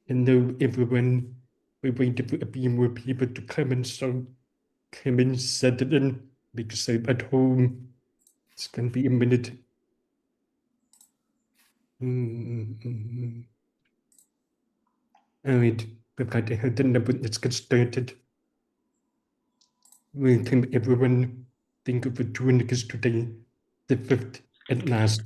Hello, everyone. We're waiting for a few more people to come in, so come in, settle in, make yourself at home. It's gonna be a minute. All right, we've got to hit the number. Let's get started. Welcome, everyone. Thank you for joining us today, the fifth and last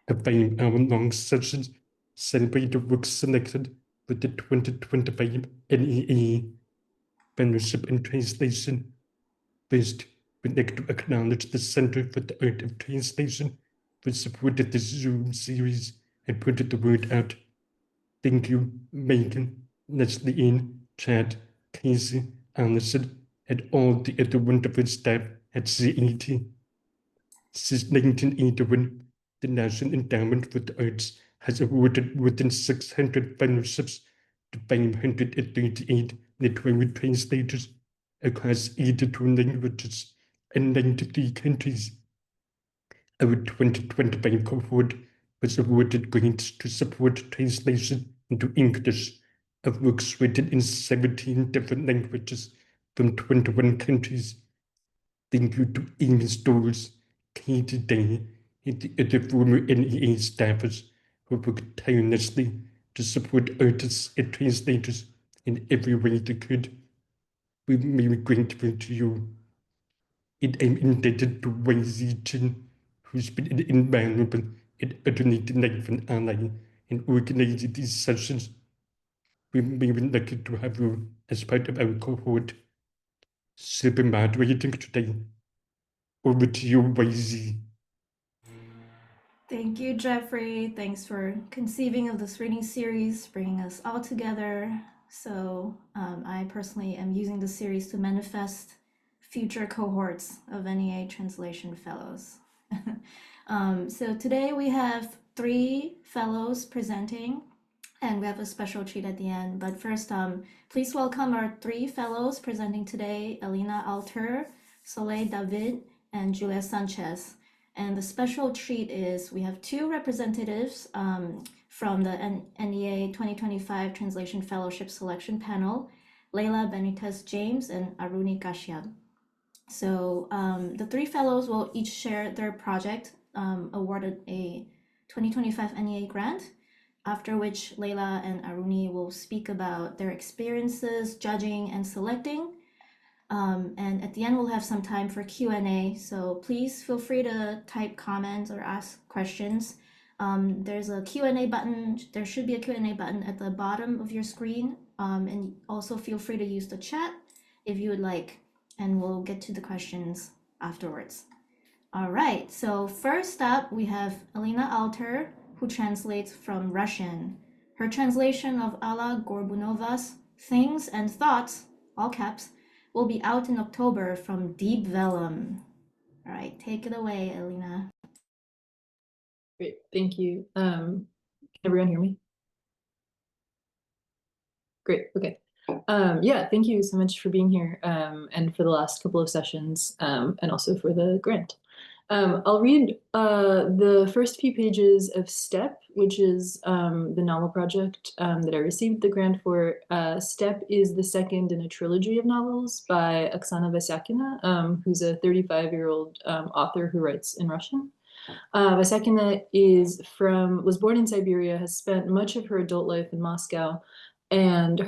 of 5-hour-long sessions celebrate the works selected for the 2025 NEA Fellowship in Translation. First, we'd like to acknowledge the Center for the Art of Translation for supporting this Zoom series and putting the word out. Thank you, Megan, Leslie Ann, Chad, Casey, Allison, and all the other wonderful staff at CET. Since 1981, the National Endowment for the Arts has awarded more than 600 fellowships to 538 literary translators across 82 languages and 93 countries. Our 2025 cohort was awarded grants to support translation into English of works written in 17 different languages from 21 countries. Thank you to Amy Stores, Katie Day, and the other former NEA staffers who worked tirelessly to support artists and translators in every way they could. We may be grateful to you. And I'm indebted to YZ Chin, who's been an invaluable and utterly delightful ally in organizing these sessions. We may be lucky to have you as part of our cohort. Super moderating today. Over to you, YZ. Thank you, Jeffrey. Thanks for conceiving of this reading series, bringing us all together. So I personally am using the series to manifest future cohorts of NEA Translation Fellows. So today we have 3 fellows presenting, and we have a special treat at the end. But first, please welcome our 3 fellows presenting today, Elina Alter, Soleil David, and Julia Sanches. And the special treat is we have 2 representatives from the NEA 2025 Translation Fellowship Selection Panel, Leila Benitez James and Aruni Kashyap. So the 3 fellows will each share their project, awarded a 2025 NEA grant, after which Leila and Aruni will speak about their experiences judging and selecting. And at the end, we'll have some time for Q&A, so please feel free to type comments or ask questions. There's a Q&A button. There should be a Q&A button at the bottom of your screen, and also feel free to use the chat if you would like, and we'll get to the questions afterwards. All right, so first up, we have Elina Alter, who translates from Russian. Her translation of Alla Gorbunova's Things and Thoughts, all caps, will be out in October from Deep Vellum. All right, take it away, Elina. Great, thank you. Can everyone hear me? Great, okay. Yeah, thank you so much for being here and for the last couple of sessions and also for the grant. I'll read the first few pages of Step, which is the novel project that I received the grant for. Step is the second in a trilogy of novels by Oksana Vasyakina, who's a 35-year-old author who writes in Russian. Vasyakina was born in Siberia, has spent much of her adult life in Moscow, and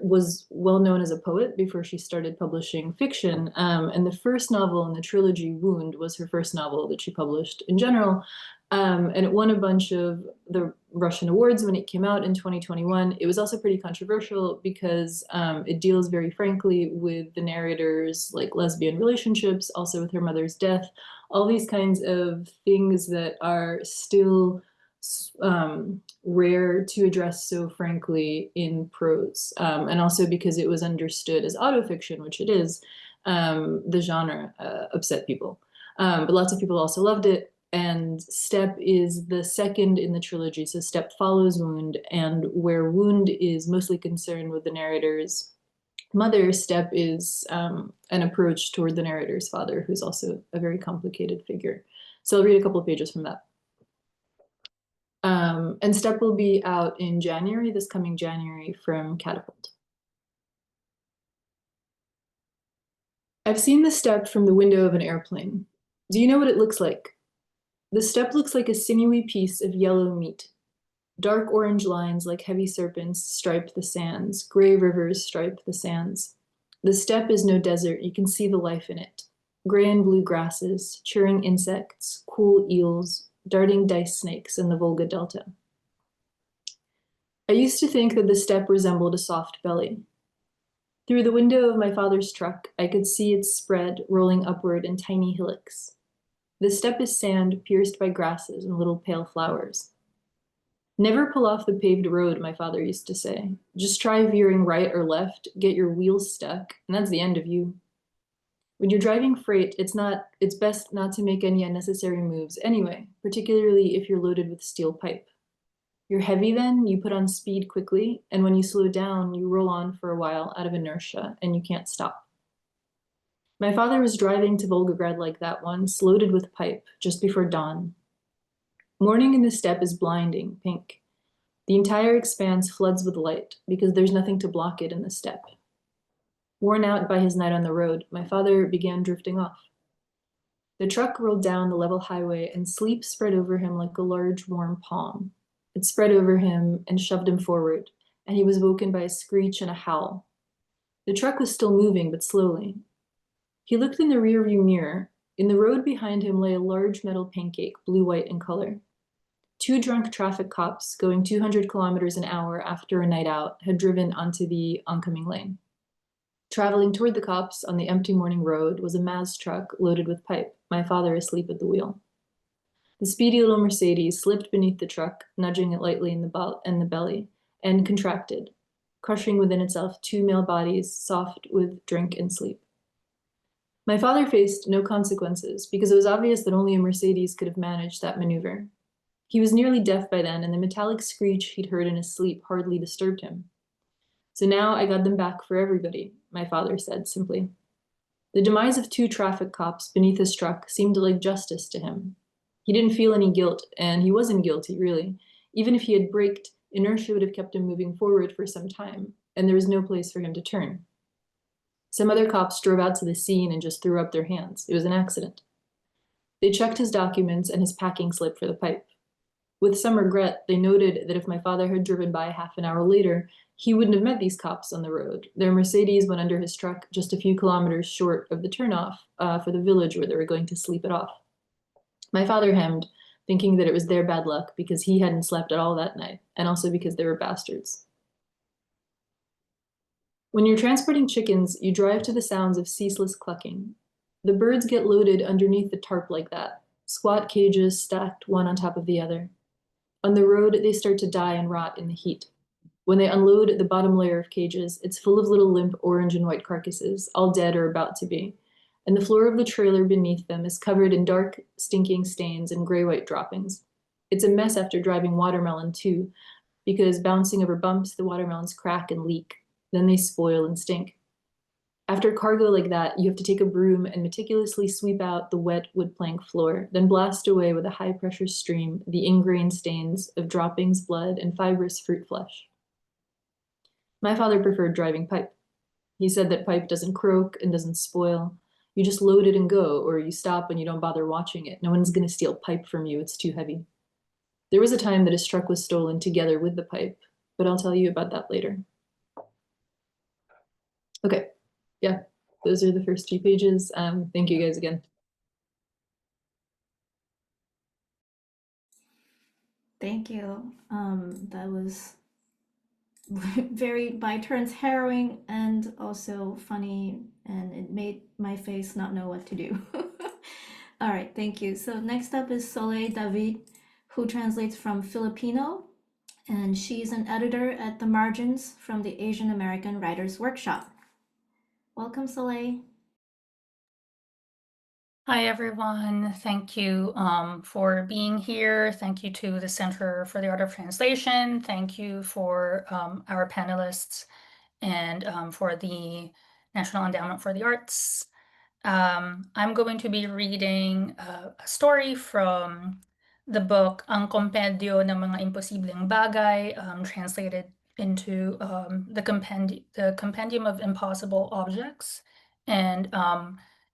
was well known as a poet before she started publishing fiction. And the first novel in the trilogy, Wound, was her first novel that she published in general. And it won a bunch of the Russian awards when it came out in 2021. It was also pretty controversial because it deals very frankly with the narrator's like lesbian relationships, also with her mother's death, all these kinds of things that are still rare to address so frankly in prose, and also because it was understood as autofiction, which it is, the genre upset people. But lots of people also loved it, and Step is the second in the trilogy. So Step follows Wound, and where Wound is mostly concerned with the narrator's mother, Step is an approach toward the narrator's father, who's also a very complicated figure. So I'll read a couple of pages from that. And STEP will be out in January, this coming January, from Catapult. I've seen the STEP from the window of an airplane. Do you know what it looks like? The STEP looks like a sinewy piece of yellow meat. Dark orange lines like heavy serpents stripe the sands. Gray rivers stripe the sands. The steppe is no desert. You can see the life in it. Gray and blue grasses, churring insects, cool eels, darting dice snakes in the Volga Delta. I used to think that the steppe resembled a soft belly. Through the window of my father's truck, I could see its spread rolling upward in tiny hillocks. The steppe is sand pierced by grasses and little pale flowers. Never pull off the paved road, my father used to say. Just try veering right or left, get your wheels stuck, and that's the end of you. When you're driving freight, it's best not to make any unnecessary moves anyway, particularly if you're loaded with steel pipe. You're heavy then, you put on speed quickly, and when you slow down, you roll on for a while out of inertia, and you can't stop. My father was driving to Volgograd like that once, loaded with pipe, just before dawn. Morning in the steppe is blinding, pink. The entire expanse floods with light because there's nothing to block it in the steppe. Worn out by his night on the road, my father began drifting off. The truck rolled down the level highway and sleep spread over him like a large warm palm. It spread over him and shoved him forward, and he was woken by a screech and a howl. The truck was still moving, but slowly. He looked in the rearview mirror. In the road behind him lay a large metal pancake, blue-white in color. Two drunk traffic cops going 200 kilometers an hour after a night out had driven onto the oncoming lane. Traveling toward the cops on the empty morning road was a Maz truck loaded with pipe, my father asleep at the wheel. The speedy little Mercedes slipped beneath the truck, nudging it lightly in the belly, and contracted, crushing within itself two male bodies, soft with drink and sleep. My father faced no consequences because it was obvious that only a Mercedes could have managed that maneuver. He was nearly deaf by then, and the metallic screech he'd heard in his sleep hardly disturbed him. So now I got them back for everybody, my father said simply. The demise of two traffic cops beneath his truck seemed like justice to him. He didn't feel any guilt, and he wasn't guilty, really. Even if he had braked, inertia would have kept him moving forward for some time, and there was no place for him to turn. Some other cops drove out to the scene and just threw up their hands. It was an accident. They checked his documents and his packing slip for the pipe. With some regret, they noted that if my father had driven by half an hour later, he wouldn't have met these cops on the road. Their Mercedes went under his truck just a few kilometers short of the turnoff for the village where they were going to sleep it off. My father hemmed, thinking that it was their bad luck because he hadn't slept at all that night, and also because they were bastards. When you're transporting chickens, you drive to the sounds of ceaseless clucking. The birds get loaded underneath the tarp like that, squat cages stacked one on top of the other. On the road, they start to die and rot in the heat. When they unload the bottom layer of cages, it's full of little limp orange and white carcasses, all dead or about to be. And the floor of the trailer beneath them is covered in dark, stinking stains and gray-white droppings. It's a mess after driving watermelon, too, because bouncing over bumps, the watermelons crack and leak. Then they spoil and stink. After cargo like that, you have to take a broom and meticulously sweep out the wet wood plank floor, then blast away with a high-pressure stream the ingrained stains of droppings, blood, and fibrous fruit flesh. My father preferred driving pipe. He said that pipe doesn't croak and doesn't spoil. You just load it and go, or you stop and you don't bother watching it. No one's going to steal pipe from you. It's too heavy. There was a time that his truck was stolen together with the pipe, but I'll tell you about that later. Okay, yeah, those are the first few pages. Thank you guys again. Thank you. That was very, by turns, harrowing and also funny, and it made my face not know what to do. All right, thank you. So next up is Soleil David, who translates from Filipino, and she's an editor at The Margins from the Asian American Writers Workshop. Welcome, Soleil. Hi, everyone. Thank you for being here. Thank you to the Center for the Art of Translation. Thank you for our panelists and for the National Endowment for the Arts. I'm going to be reading a story from the book Ang Kompendio ng mga Imposibleng Bagay, translated into the Compendium of Impossible Objects. And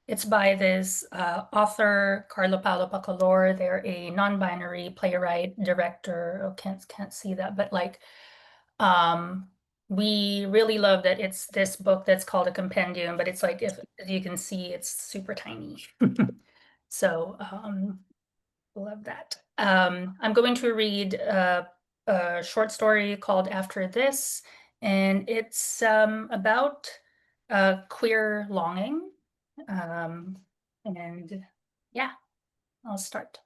it's by this author, Carlo Paolo Bacolor. They're a non-binary playwright, director. Oh, can't see that, but like, we really love that it's this book that's called a compendium, but it's like, if you can see, it's super tiny. So love that. I'm going to read a short story called After This, and it's about queer longing. And yeah, I'll start.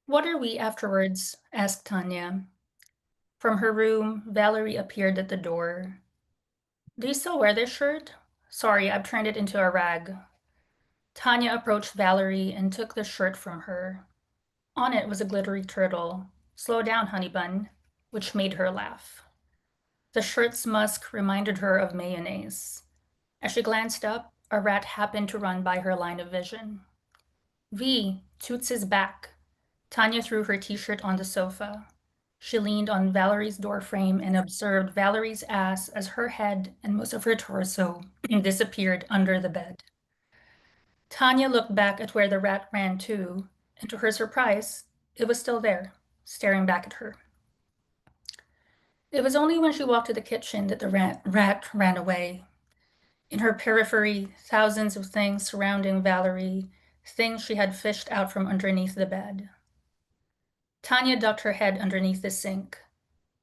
What are we afterwards? Asked Tanya. From her room, Valerie appeared at the door. Do you still wear this shirt? Sorry, I've turned it into a rag. Tanya approached Valerie and took the shirt from her. On it was a glittery turtle. Slow down, honey bun, which made her laugh. The shirt's musk reminded her of mayonnaise. As she glanced up, a rat happened to run by her line of vision. V, Toots is back. Tanya threw her t-shirt on the sofa. She leaned on Valerie's doorframe and observed Valerie's ass as her head and most of her torso disappeared under the bed. Tanya looked back at where the rat ran to, and to her surprise, it was still there, staring back at her. It was only when she walked to the kitchen that the rat ran away. In her periphery, thousands of things surrounding Valerie, things she had fished out from underneath the bed. Tanya ducked her head underneath the sink.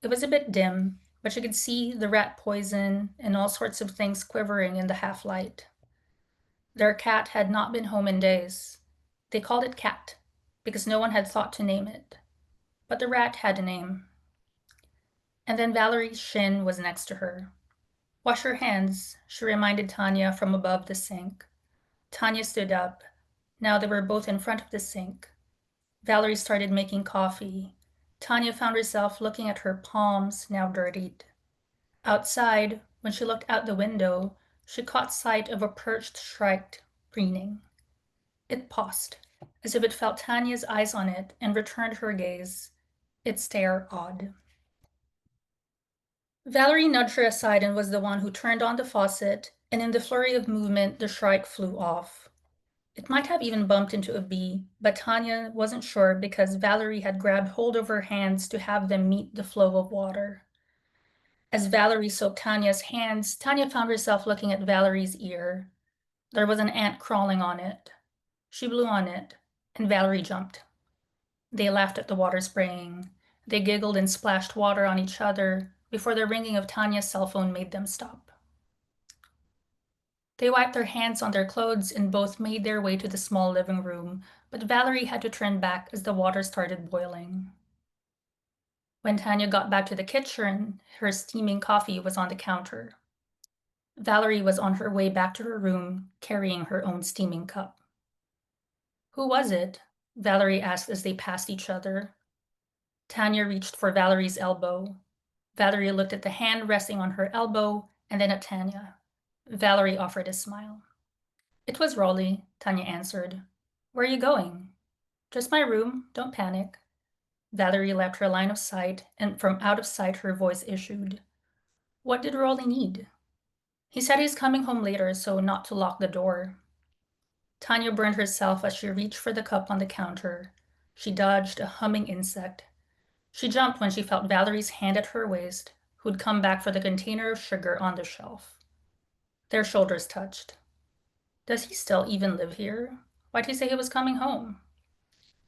It was a bit dim, but she could see the rat poison and all sorts of things quivering in the half-light. Their cat had not been home in days. They called it Cat, because no one had thought to name it. But the rat had a name. And then Valerie's shin was next to her. Wash your hands, she reminded Tanya from above the sink. Tanya stood up. Now they were both in front of the sink. Valerie started making coffee. Tanya found herself looking at her palms, now dirtied. Outside, when she looked out the window, she caught sight of a perched shrike preening. It paused, as if it felt Tanya's eyes on it, and returned her gaze. Its stare odd. Valerie nudged her aside and was the one who turned on the faucet, and in the flurry of movement, the shrike flew off. It might have even bumped into a bee, but Tanya wasn't sure because Valerie had grabbed hold of her hands to have them meet the flow of water. As Valerie soaked Tanya's hands, Tanya found herself looking at Valerie's ear. There was an ant crawling on it. She blew on it, and Valerie jumped. They laughed at the water spraying. They giggled and splashed water on each other before the ringing of Tanya's cell phone made them stop. They wiped their hands on their clothes and both made their way to the small living room, but Valerie had to turn back as the water started boiling. When Tanya got back to the kitchen, her steaming coffee was on the counter. Valerie was on her way back to her room, carrying her own steaming cup. Who was it? Valerie asked as they passed each other. Tanya reached for Valerie's elbow. Valerie looked at the hand resting on her elbow and then at Tanya. Valerie offered a smile. It was Rolly, Tanya answered. Where are you going? Just my room, don't panic. Valerie left her line of sight, and from out of sight her voice issued. What did Rolly need? He said he's coming home later, so not to lock the door. Tanya burned herself as she reached for the cup on the counter. She dodged a humming insect. She jumped when she felt Valerie's hand at her waist, who'd come back for the container of sugar on the shelf. Their shoulders touched. Does he still even live here? Why'd he say he was coming home?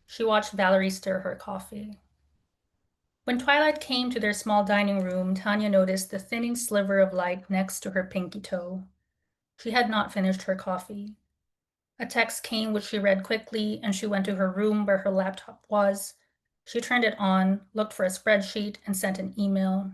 She watched Valerie stir her coffee. When twilight came to their small dining room, Tanya noticed the thinning sliver of light next to her pinky toe. She had not finished her coffee. A text came which she read quickly, and she went to her room where her laptop was. She turned it on, looked for a spreadsheet, and sent an email.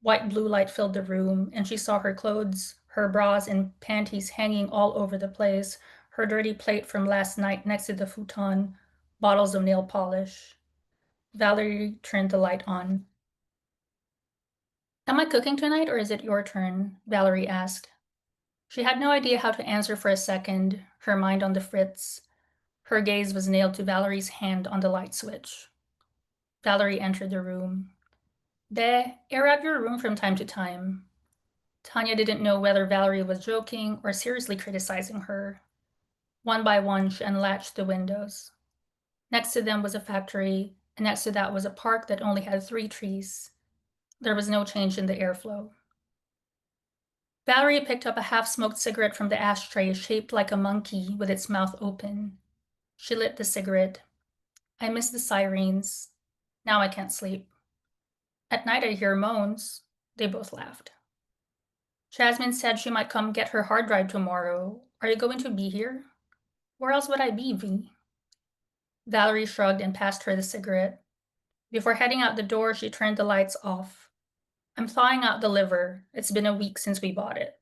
White blue light filled the room, and she saw her clothes, her bras and panties hanging all over the place, her dirty plate from last night next to the futon, bottles of nail polish. Valerie turned the light on. Am I cooking tonight, or is it your turn? Valerie asked. She had no idea how to answer for a second, her mind on the fritz. Her gaze was nailed to Valerie's hand on the light switch. Valerie entered the room. Air out your room from time to time. Tanya didn't know whether Valerie was joking or seriously criticizing her. One by one, she unlatched the windows. Next to them was a factory, and next to that was a park that only had 3 trees. There was no change in the airflow. Valerie picked up a half-smoked cigarette from the ashtray shaped like a monkey with its mouth open. She lit the cigarette. I miss the sirens. Now I can't sleep. At night I hear moans. They both laughed. Jasmine said she might come get her hard drive tomorrow. Are you going to be here? Where else would I be, V? Valerie shrugged and passed her the cigarette. Before heading out the door, she turned the lights off. I'm thawing out the liver. It's been a week since we bought it.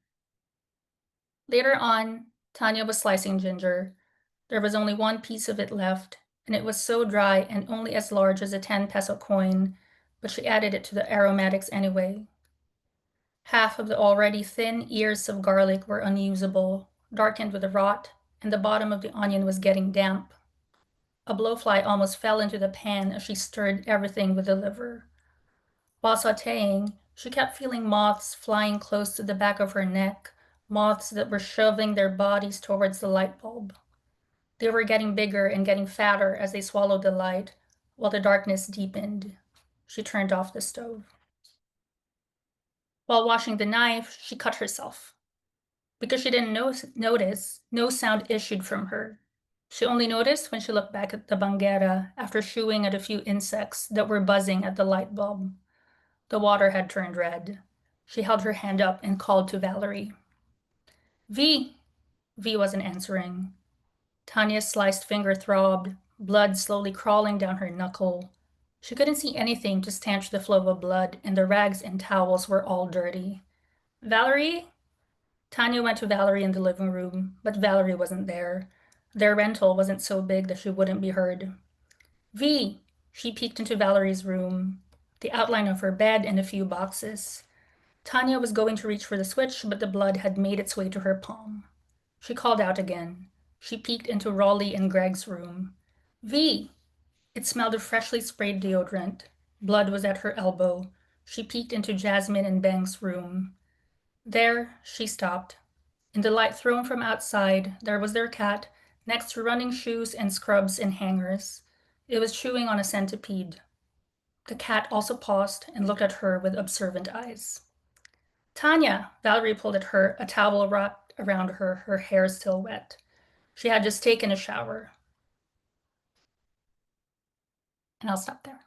Later on, Tanya was slicing ginger. There was only one piece of it left, and it was so dry and only as large as a 10-peso coin, but she added it to the aromatics anyway. Half of the already thin ears of garlic were unusable, darkened with rot, and the bottom of the onion was getting damp. A blowfly almost fell into the pan as she stirred everything with the liver. While sautéing, she kept feeling moths flying close to the back of her neck, moths that were shoving their bodies towards the light bulb. They were getting bigger and getting fatter as they swallowed the light, while the darkness deepened. She turned off the stove. While washing the knife, she cut herself. Because she didn't notice, no sound issued from her. She only noticed when she looked back at the banguera after shooing at a few insects that were buzzing at the light bulb. The water had turned red. She held her hand up and called to Valerie. V! V wasn't answering. Tanya's sliced finger throbbed, blood slowly crawling down her knuckle. She couldn't see anything to stanch the flow of blood, and the rags and towels were all dirty. Valerie? Tanya went to Valerie in the living room, but Valerie wasn't there. Their rental wasn't so big that she wouldn't be heard. V! She peeked into Valerie's room, the outline of her bed and a few boxes. Tanya was going to reach for the switch, but the blood had made its way to her palm. She called out again. She peeked into Raleigh and Greg's room. V! It smelled of freshly sprayed deodorant. Blood was at her elbow. She peeked into Jasmine and Beng's room. There, she stopped. In the light thrown from outside, there was their cat, next to running shoes and scrubs in hangers. It was chewing on a centipede. The cat also paused and looked at her with observant eyes. Tanya! Valerie pulled at her, a towel wrapped around her, her hair still wet. She had just taken a shower. And I'll stop there.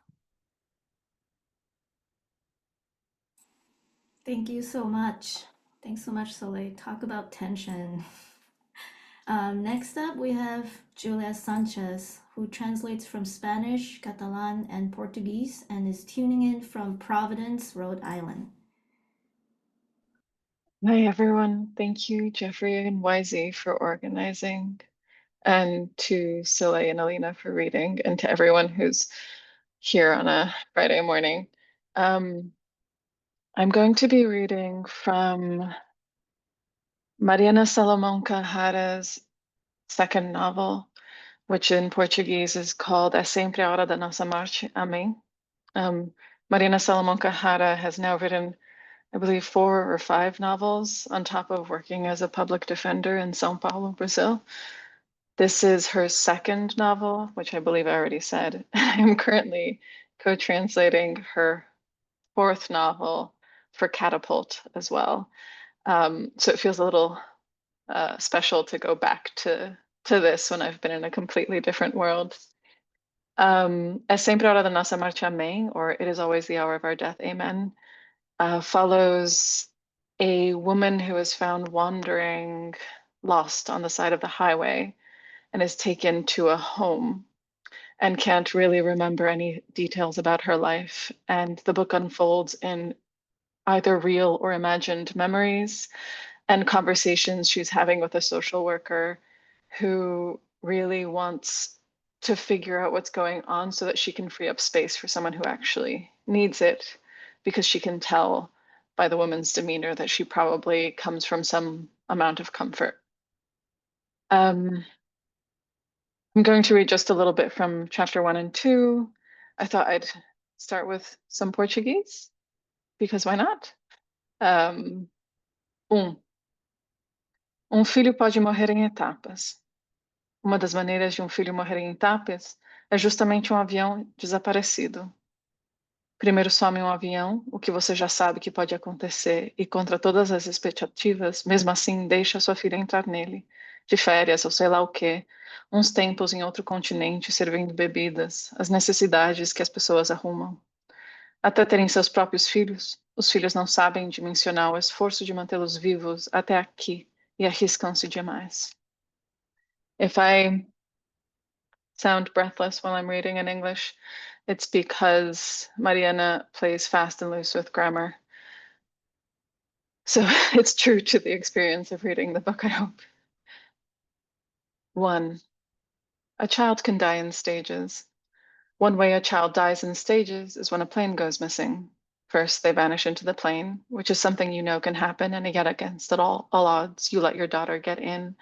Thank you so much. Thanks so much, Soleil. Talk about tension. Next up, we have Julia Sanches, who translates from Spanish, Catalan, and Portuguese, and is tuning in from Providence, Rhode Island. Hi, everyone. Thank you, Jeffrey and YZ, for organizing, and to Soleil and Elina for reading, and to everyone who's here on a Friday morning. I'm going to be reading from Mariana Salomão Carrara's second novel, which in Portuguese is called É Sempre a Hora da Nossa Morte, Amém. Mariana Salomão Carrara has now written, I believe, 4 or 5 novels on top of working as a public defender in São Paulo, Brazil. This is her second novel, which I believe I already said. I'm currently co-translating her 4th novel for Catapult as well. So it feels a little special to go back to this when I've been in a completely different world. É Sempre a Hora da Nossa Morte, Amém, or It Is Always the Hour of Our Death, Amen, follows a woman who is found wandering lost on the side of the highway and is taken to a home and can't really remember any details about her life. And the book unfolds in either real or imagined memories and conversations she's having with a social worker who really wants to figure out what's going on so that she can free up space for someone who actually needs it, because she can tell by the woman's demeanor that she probably comes from some amount of comfort. I'm going to read just a little bit from chapter 1 and 2. I thought I'd start with some Portuguese, because why not? Filho pode morrer em etapas. Uma das maneiras de um filho morrer em etapas é justamente um avião desaparecido. Primeiro some um avião, o que você já sabe que pode acontecer, e contra todas as expectativas, mesmo assim deixa sua filha entrar nele, de férias ou sei lá o quê, uns tempos em outro continente servindo bebidas, as necessidades que as pessoas arrumam. Até terem seus próprios filhos, os filhos não sabem dimensionar o esforço de mantê-los vivos até aqui e arriscam-se demais. If I sound breathless while I'm reading in English, it's because Mariana plays fast and loose with grammar. So it's true to the experience of reading the book, I hope. 1. A child can die in stages. One way a child dies in stages is when a plane goes missing. First, they vanish into the plane, which is something you know can happen, and yet against all odds, you let your daughter get in,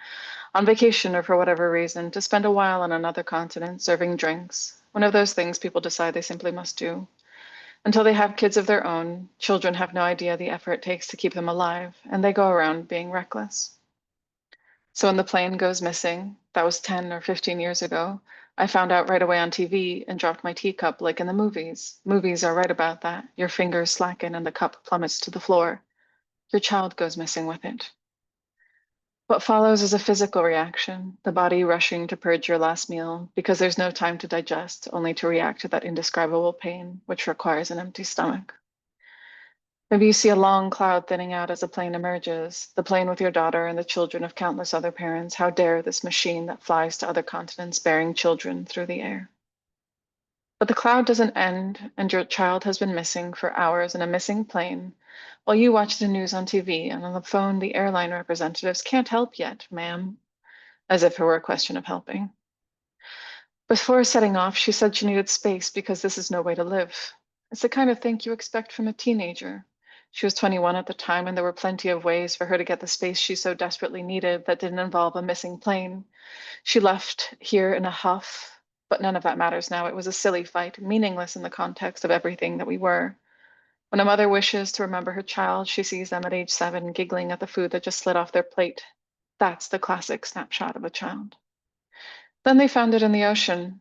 on vacation or for whatever reason, to spend a while on another continent serving drinks. One of those things people decide they simply must do. Until they have kids of their own, children have no idea the effort it takes to keep them alive, and they go around being reckless. So when the plane goes missing, that was 10 or 15 years ago, I found out right away on TV and dropped my teacup like in the movies. Movies are right about that. Your fingers slacken and the cup plummets to the floor. Your child goes missing with it. What follows is a physical reaction, the body rushing to purge your last meal because there's no time to digest, only to react to that indescribable pain, which requires an empty stomach. Maybe you see a long cloud thinning out as a plane emerges, the plane with your daughter and the children of countless other parents. How dare this machine that flies to other continents bearing children through the air? But the cloud doesn't end, and your child has been missing for hours in a missing plane, while you watch the news on TV, and on the phone the airline representatives can't help yet, ma'am, as if it were a question of helping. Before setting off, she said she needed space because this is no way to live. It's the kind of thing you expect from a teenager. She was 21 at the time, and there were plenty of ways for her to get the space she so desperately needed that didn't involve a missing plane. She left here in a huff, but none of that matters now. It was a silly fight, meaningless in the context of everything that we were. When a mother wishes to remember her child, she sees them at age 7 giggling at the food that just slid off their plate. That's the classic snapshot of a child. Then they found it in the ocean.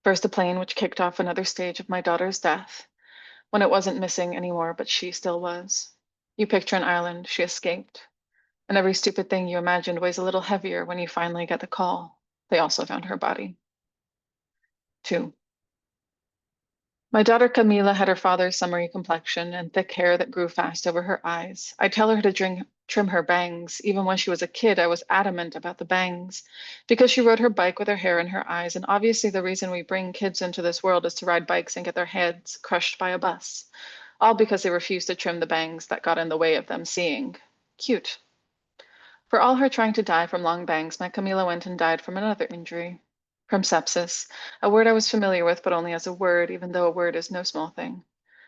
First, a plane which kicked off another stage of my daughter's death, when it wasn't missing anymore, but she still was. You picture an island, she escaped. And every stupid thing you imagined weighs a little heavier when you finally get the call. They also found her body. 2. My daughter Camila had her father's summery complexion and thick hair that grew fast over her eyes. I'd tell her to trim her bangs. Even when she was a kid, I was adamant about the bangs because she rode her bike with her hair in her eyes. And obviously the reason we bring kids into this world is to ride bikes and get their heads crushed by a bus. All because they refused to trim the bangs that got in the way of them seeing. Cute. For all her trying to die from long bangs, my Camila went and died from another injury. From sepsis, a word I was familiar with, but only as a word, even though a word is no small thing.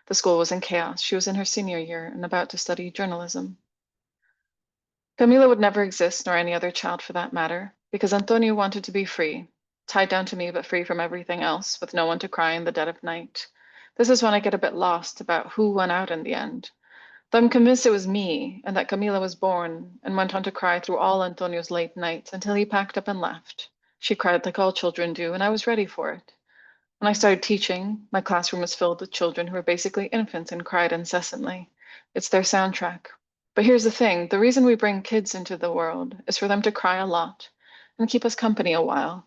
The school was in chaos. She was in her senior year and about to study journalism. Camila would never exist, nor any other child for that matter, because Antonio wanted to be free, tied down to me, but free from everything else, with no one to cry in the dead of night. This is when I get a bit lost about who won out in the end. Though I'm convinced it was me, and that Camila was born and went on to cry through all Antonio's late nights until he packed up and left. She cried like all children do, and I was ready for it. When I started teaching, my classroom was filled with children who were basically infants and cried incessantly. It's their soundtrack. But here's the thing, the reason we bring kids into the world is for them to cry a lot and keep us company a while.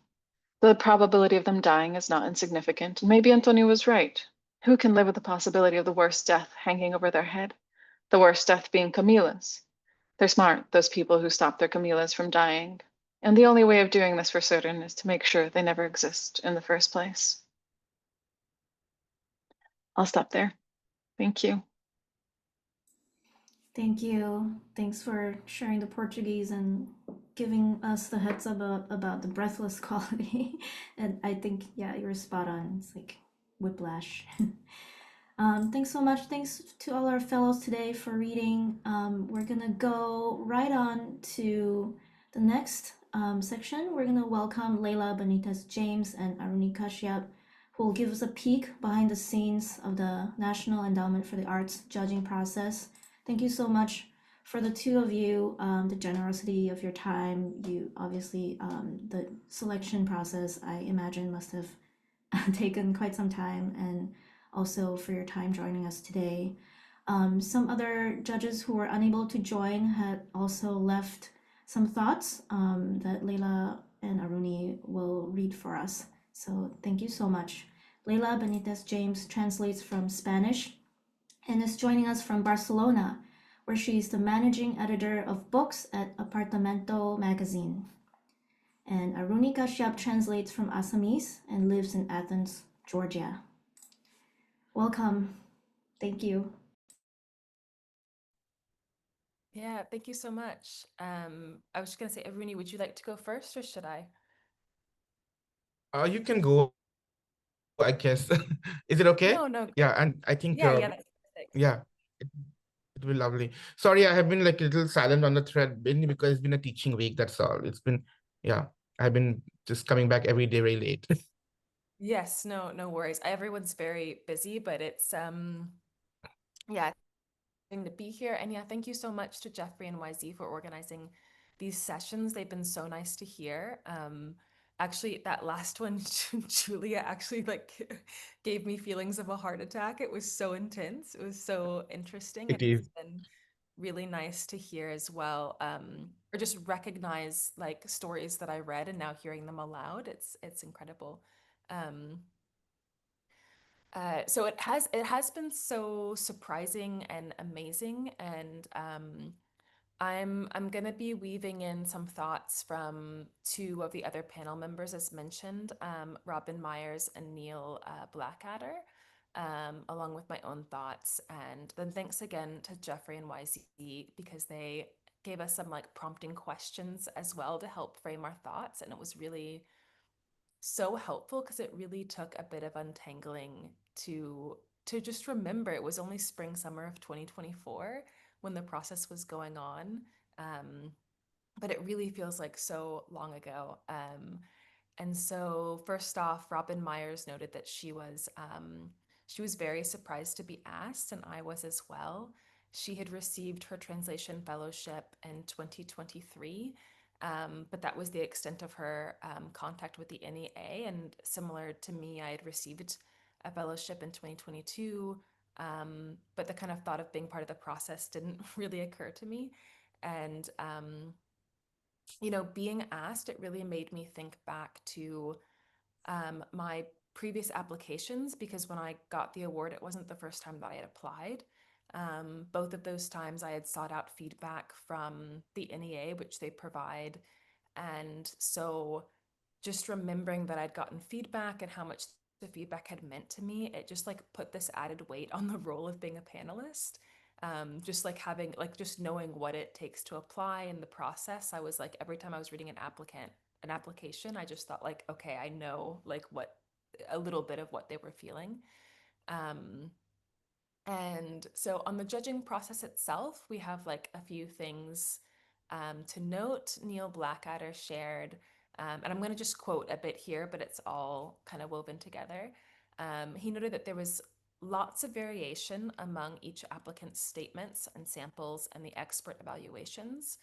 The probability of them dying is not insignificant, and maybe Antonio was right. Who can live with the possibility of the worst death hanging over their head? The worst death being Camila's. They're smart, those people who stop their Camilas from dying. And the only way of doing this for certain is to make sure they never exist in the first place. I'll stop there. Thank you. Thank you. Thanks for sharing the Portuguese and giving us the heads up about the breathless quality. And I think, yeah, you're spot on. It's like whiplash. Thanks so much. Thanks to all our fellows today for reading. We're gonna go right on to the next section. We're gonna welcome Leila Benitez James and Aruni Kashyap, who will give us a peek behind the scenes of the National Endowment for the Arts judging process. Thank you so much for the two of you, the generosity of your time. You obviously, the selection process, I imagine, must have taken quite some time, and also for your time joining us today. Some other judges who were unable to join had also left some thoughts that Leila and Aruni will read for us. So thank you so much. Leila Benitez James translates from Spanish and is joining us from Barcelona, where she is the managing editor of books at Apartamento magazine. And Aruni Kashyap translates from Assamese and lives in Athens, Georgia. Welcome. Thank you. Yeah, thank you so much. I was just gonna say, Aruni, would you like to go first or should I? You can go, I guess. Is it okay? No. Yeah, and I think Yeah, that's perfect. yeah, it will be lovely. Sorry, I have been like a little silent on the thread, mainly because it's been a teaching week, that's all. It's been, yeah, I've been just coming back every day very late. Yes, no worries. Everyone's very busy, but it's yeah, to be here. And yeah, thank you so much to Jeffrey and YZ for organizing these sessions. They've been so nice to hear. Actually, that last one, Julia actually like gave me feelings of a heart attack. It was so intense. It was so interesting. It And it's is. been really nice to hear as well. Or just recognize like stories that I read and now hearing them aloud. It's incredible. Um, so it has been so surprising and amazing, and I'm gonna be weaving in some thoughts from two of the other panel members, as mentioned, Robin Myers and Neil Blackadder, along with my own thoughts. And then thanks again to Jeffrey and YZ because they gave us some like prompting questions as well to help frame our thoughts, and it was really so helpful because it really took a bit of untangling to just remember it was only spring summer of 2024 when the process was going on, but it really feels like so long ago. And so first off, Robin Myers noted that she was very surprised to be asked, and I was as well. She had received her translation fellowship in 2023, but that was the extent of her contact with the NEA. And similar to me, I had received a fellowship in 2022, but the kind of thought of being part of the process didn't really occur to me. And being asked, it really made me think back to my previous applications, because when I got the award, it wasn't the first time that I had applied. Both of those times I had sought out feedback from the NEA, which they provide. And so just remembering that I'd gotten feedback and how much the feedback had meant to me, it just like put this added weight on the role of being a panelist. Just like having like just knowing what it takes to apply in the process. I was like, every time I was reading an application, I just thought like, okay, I know like what a little bit of what they were feeling. And so on the judging process itself, we have like a few things to note. Neil Blackadder shared, and I'm going to just quote a bit here, but it's all kind of woven together. He noted that there was lots of variation among each applicant's statements and samples and the expert evaluations,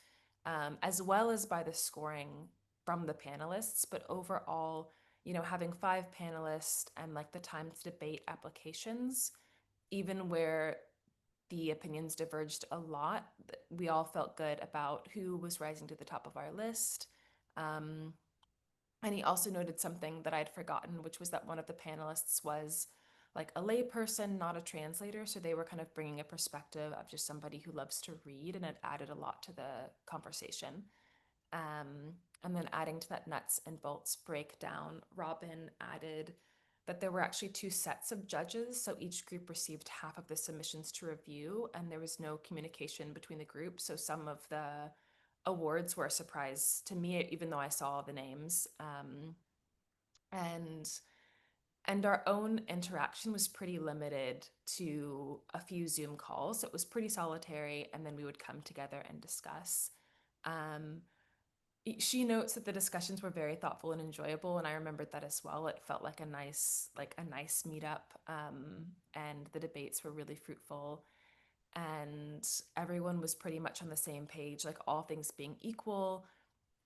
as well as by the scoring from the panelists. But overall, having 5 panelists and like the time to debate applications, even where the opinions diverged a lot, we all felt good about who was rising to the top of our list. And he also noted something that I'd forgotten, which was that one of the panelists was like a layperson, not a translator. So they were kind of bringing a perspective of just somebody who loves to read, and it added a lot to the conversation. And then adding to that nuts and bolts breakdown, Robin added that there were actually 2 sets of judges. So each group received half of the submissions to review, and there was no communication between the groups. So some of the awards were a surprise to me, even though I saw the names. And And our own interaction was pretty limited to a few Zoom calls. So it was pretty solitary, and then we would come together and discuss. Um, she notes that the discussions were very thoughtful and enjoyable, and I remembered that as well. It felt like a nice meetup, and the debates were really fruitful, and everyone was pretty much on the same page, like all things being equal,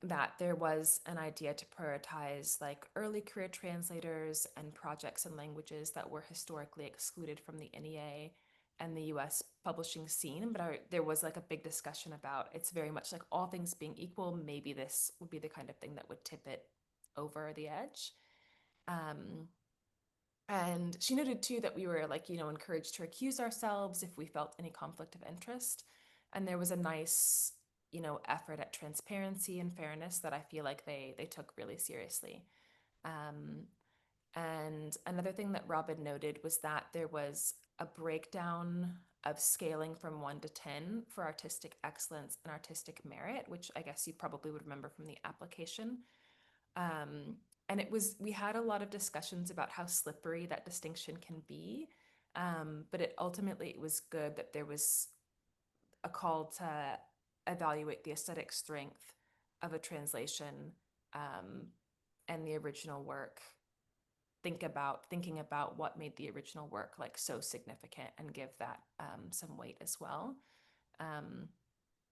that there was an idea to prioritize like early career translators and projects and languages that were historically excluded from the NEA and the US publishing scene. But there was like a big discussion about, it's very much like all things being equal, maybe this would be the kind of thing that would tip it over the edge. And she noted too that we were like, encouraged to recuse ourselves if we felt any conflict of interest. And there was a nice, effort at transparency and fairness that I feel like they took really seriously. And another thing that Robin noted was that there was a breakdown of scaling from 1 to 10 for artistic excellence and artistic merit, which I guess you probably would remember from the application. And we had a lot of discussions about how slippery that distinction can be. But it was good that there was a call to evaluate the aesthetic strength of a translation, and the original work. Thinking about what made the original work like so significant, and give that some weight as well.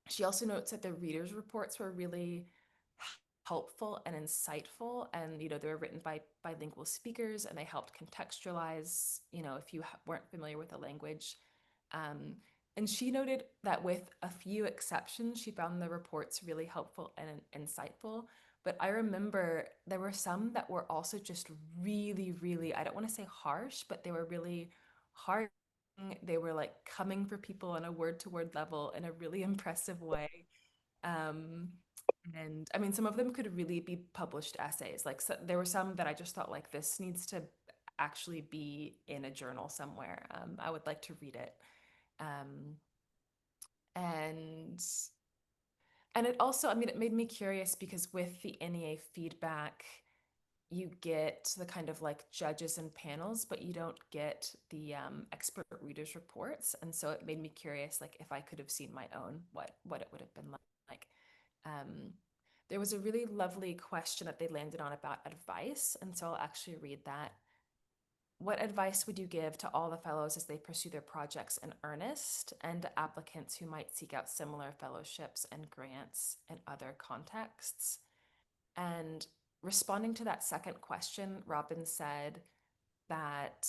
She also notes that the readers' reports were really helpful and insightful, and they were written by bilingual speakers, and they helped contextualize, if you weren't familiar with the language. And she noted that with a few exceptions, she found the reports really helpful and insightful. But I remember there were some that were also just really, really, I don't want to say harsh, but they were really hard. They were like coming for people on a word-to-word level in a really impressive way. Um, and I mean, some of them could really be published essays. Like, so, there were some that I just thought like, this needs to actually be in a journal somewhere. I would like to read it. Um, and it also, I mean, it made me curious because with the NEA feedback, you get the kind of like judges and panels, but you don't get the expert readers reports. And so it made me curious, like if I could have seen my own, what it would have been like. Um, there was a really lovely question that they landed on about advice, and so I'll actually read that. What advice would you give to all the fellows as they pursue their projects in earnest, and to applicants who might seek out similar fellowships and grants in other contexts? And responding to that second question, Robin said that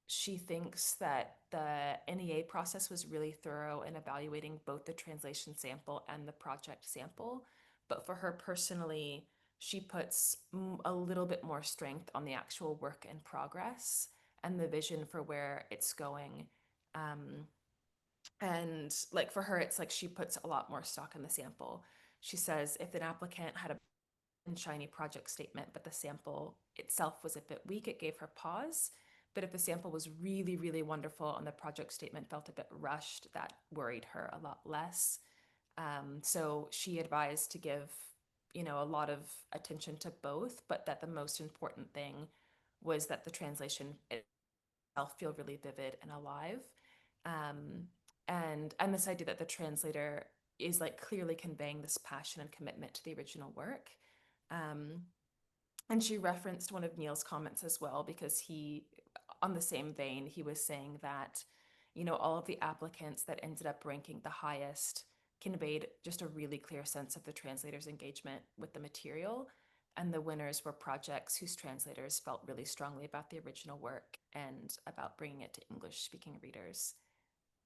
she thinks that the NEA process was really thorough in evaluating both the translation sample and the project sample. But for her personally, she puts a little bit more strength on the actual work in progress and the vision for where it's going. And like for her, it's like she puts a lot more stock in the sample. She says if an applicant had a and shiny project statement, but the sample itself was a bit weak, it gave her pause. But if the sample was really, really wonderful and the project statement felt a bit rushed, that worried her a lot less. So she advised to give, a lot of attention to both, but that the most important thing was that the translation itself feel really vivid and alive. And this idea that the translator is like clearly conveying this passion and commitment to the original work. And she referenced one of Neil's comments as well, because on the same vein, he was saying that, all of the applicants that ended up ranking the highest conveyed just a really clear sense of the translator's engagement with the material. And the winners were projects whose translators felt really strongly about the original work and about bringing it to English-speaking readers.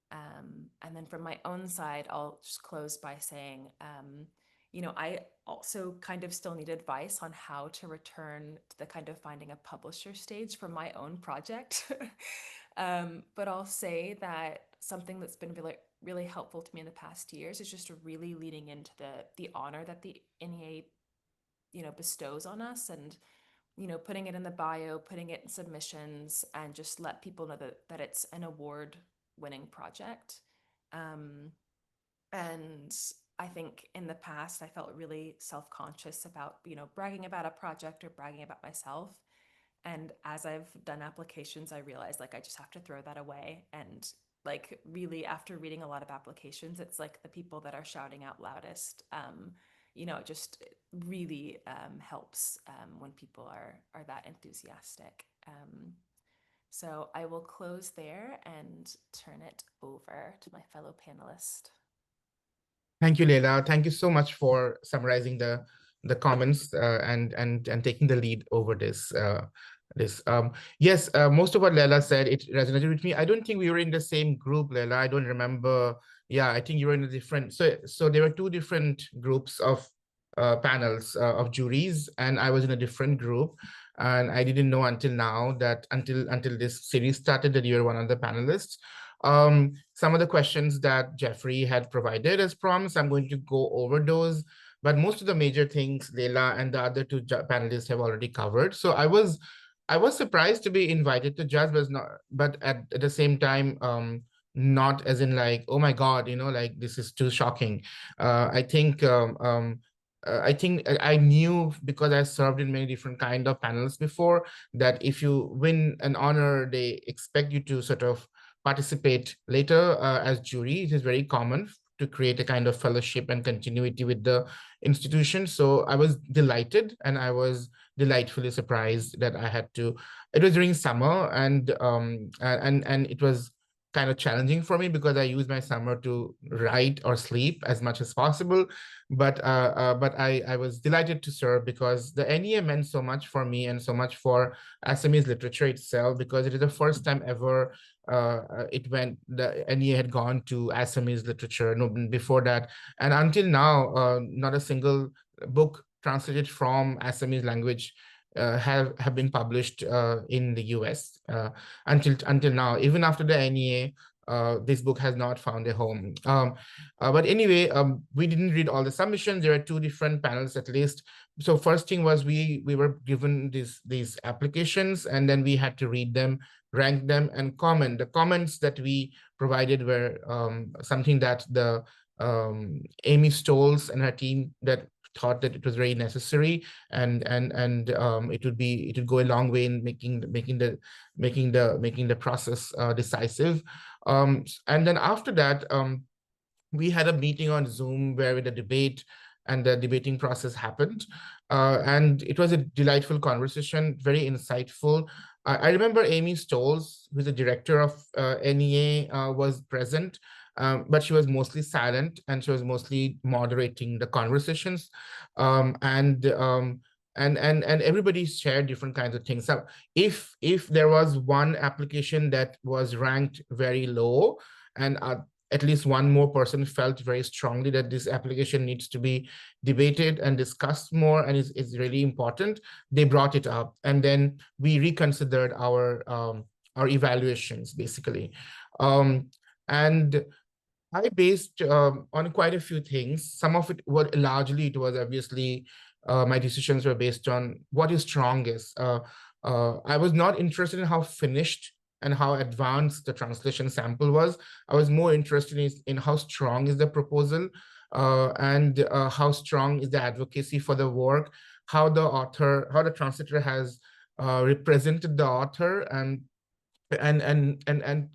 And then from my own side, I'll just close by saying, I also kind of still need advice on how to return to the kind of finding a publisher stage for my own project. But I'll say that something that's been really, really helpful to me in the past years is just really leaning into the honor that the NEA, bestows on us, and putting it in the bio, putting it in submissions, and just let people know that it's an award-winning project. And I think in the past, I felt really self-conscious about, bragging about a project or bragging about myself. And as I've done applications, I realized like I just have to throw that away. And like really after reading a lot of applications, it's like the people that are shouting out loudest. You know, it just really helps when people are that enthusiastic. So I will close there and turn it over to my fellow panelist. Thank you, Leila. Thank you so much for summarizing the comments and taking the lead over this. Yes, most of what Leila said, it resonated with me. I don't think we were in the same group, Leila. I don't remember. Yeah, I think you were in a different. So there were two different groups of panels of juries, and I was in a different group. And I didn't know until now that until this series started that you were one of the panelists. Some of the questions that Jeffrey had provided as prompts, I'm going to go over those, but most of the major things Leila and the other two panelists have already covered. So I was surprised to be invited to judge, but at the same time, not as in like, oh my God, you know, like this is too shocking. I think I knew, because I served in many different kind of panels before, that if you win an honor, they expect you to sort of participate later as jury. It is very common to create a kind of fellowship and continuity with the institution. So I was delighted, and I was delightfully surprised that I had to. It was during summer, and it was kind of challenging for me because I use my summer to write or sleep as much as possible. But I was delighted to serve because the NEA meant so much for me and so much for Assamese literature itself, because it is the first time ever the NEA had gone to Assamese literature. No, before that, and until now, not a single book translated from Assamese language have been published in the US until now. Even after the NEA, this book has not found a home. But anyway, we didn't read all the submissions. There are two different panels at least. So first thing was we were given these applications, and then we had to read them, rank them, and comment. The comments that we provided were something that the Amy Stolz and her team that thought that it was very necessary, and it would go a long way in making the process decisive. And then after that, we had a meeting on Zoom where the debate and the debating process happened. And it was a delightful conversation, very insightful. I remember Amy Stolz, who's the director of NEA, was present, but she was mostly silent, and she was mostly moderating the conversations. And everybody shared different kinds of things. So if there was one application that was ranked very low, and at least one more person felt very strongly that this application needs to be debated and discussed more and is really important, they brought it up, and then we reconsidered our evaluations basically. And I based on quite a few things. Some of it, largely it was obviously my decisions were based on what is strongest. I was not interested in how finished and how advanced the translation sample was. I was more interested in how strong is the proposal, and how strong is the advocacy for the work, how the translator has represented the author and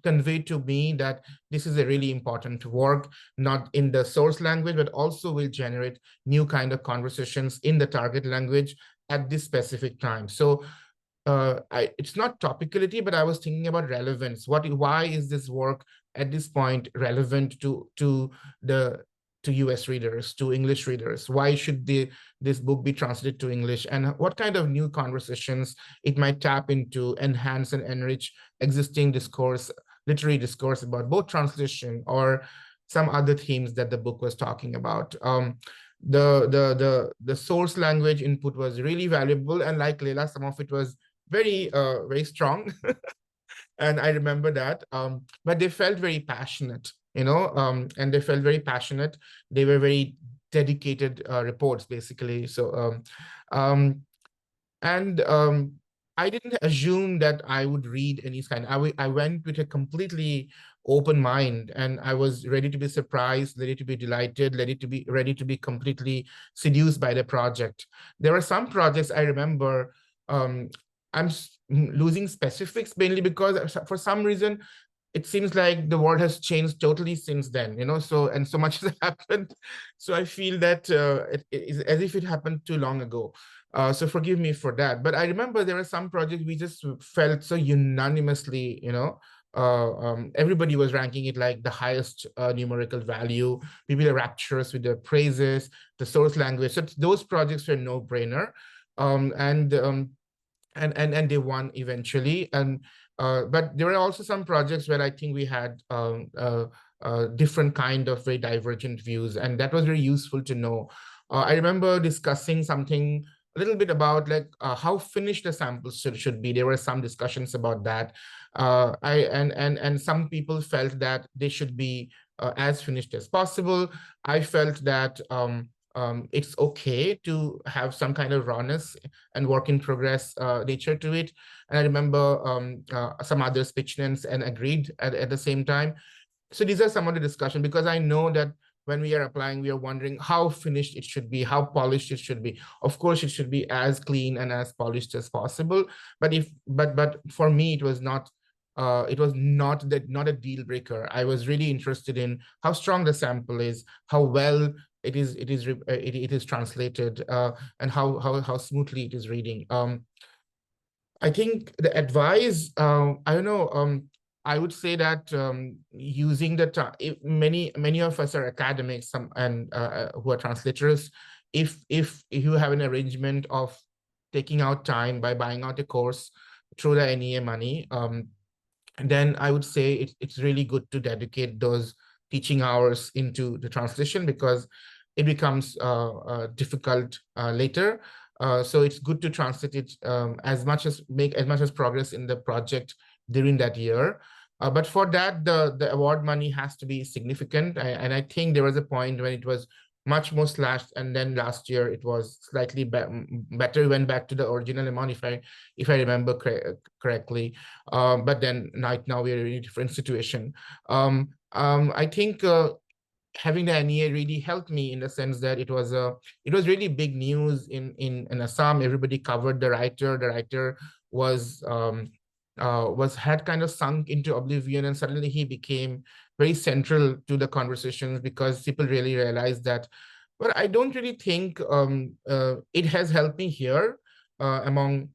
convey to me that this is a really important work, not in the source language, but also will generate new kind of conversations in the target language at this specific time. So it's not topicality, but I was thinking about relevance. Why is this work at this point relevant to US readers, to English readers? Why should this book be translated to English? And what kind of new conversations it might tap into, enhance and enrich existing discourse, literary discourse about both translation or some other themes that the book was talking about. The source language input was really valuable, and like Leila, some of it was very strong. And I remember that, but they felt very passionate, and they felt very passionate. They were very dedicated reports, basically. So, I didn't assume that I would read any kind. I went with a completely open mind, and I was ready to be surprised, ready to be delighted, ready to be completely seduced by the project. There were some projects I remember, losing specifics, mainly because for some reason it seems like the world has changed totally since then, so so much has happened. So I feel that it is as if it happened too long ago. So forgive me for that. But I remember there were some projects we just felt so unanimously, everybody was ranking it like the highest numerical value. People are rapturous with the praises, the source language. So those projects were no-brainer. And they won eventually. But there were also some projects where I think we had different kind of very divergent views, and that was very useful to know. I remember discussing something a little bit about like how finished the samples should be. There were some discussions about that. And some people felt that they should be as finished as possible. I felt that it's okay to have some kind of rawness and work in progress nature to it. And I remember some others pitched in and agreed at the same time. So these are some of the discussion, because I know that when we are applying, we are wondering how finished it should be, how polished it should be. Of course, it should be as clean and as polished as possible. But for me, it was not. It was not a deal breaker. I was really interested in how strong the sample is, how well it is translated, and how smoothly it is reading. I think the advice, I don't know, I would say that using the time, many of us are academics, and who are translators. If you have an arrangement of taking out time by buying out a course through the NEA money, then I would say it's really good to dedicate those teaching hours into the translation, because it becomes difficult later. So it's good to translate it make as much as progress in the project during that year. But for that, the award money has to be significant. And I think there was a point when it was much more slashed, and then last year it was slightly better. We went back to the original amount, if I remember correctly. But then right now we're in a different situation. I think having the NEA really helped me, in the sense that it was really big news in Assam. Everybody covered the writer. The writer was had kind of sunk into oblivion, and suddenly he became very central to the conversations, because people really realized that. But I don't really think it has helped me here among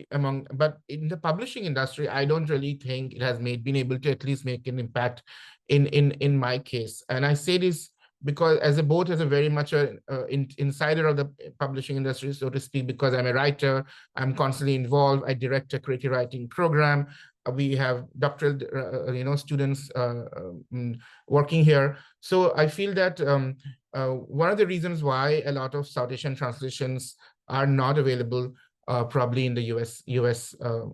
but in the publishing industry, I don't really think it has been able to at least make an impact in my case. And I say this because as a very much insider of the publishing industry, so to speak, because I'm a writer, I'm constantly involved. I direct a creative writing program. We have doctoral students working here. So I feel that one of the reasons why a lot of South Asian translations are not available probably in the US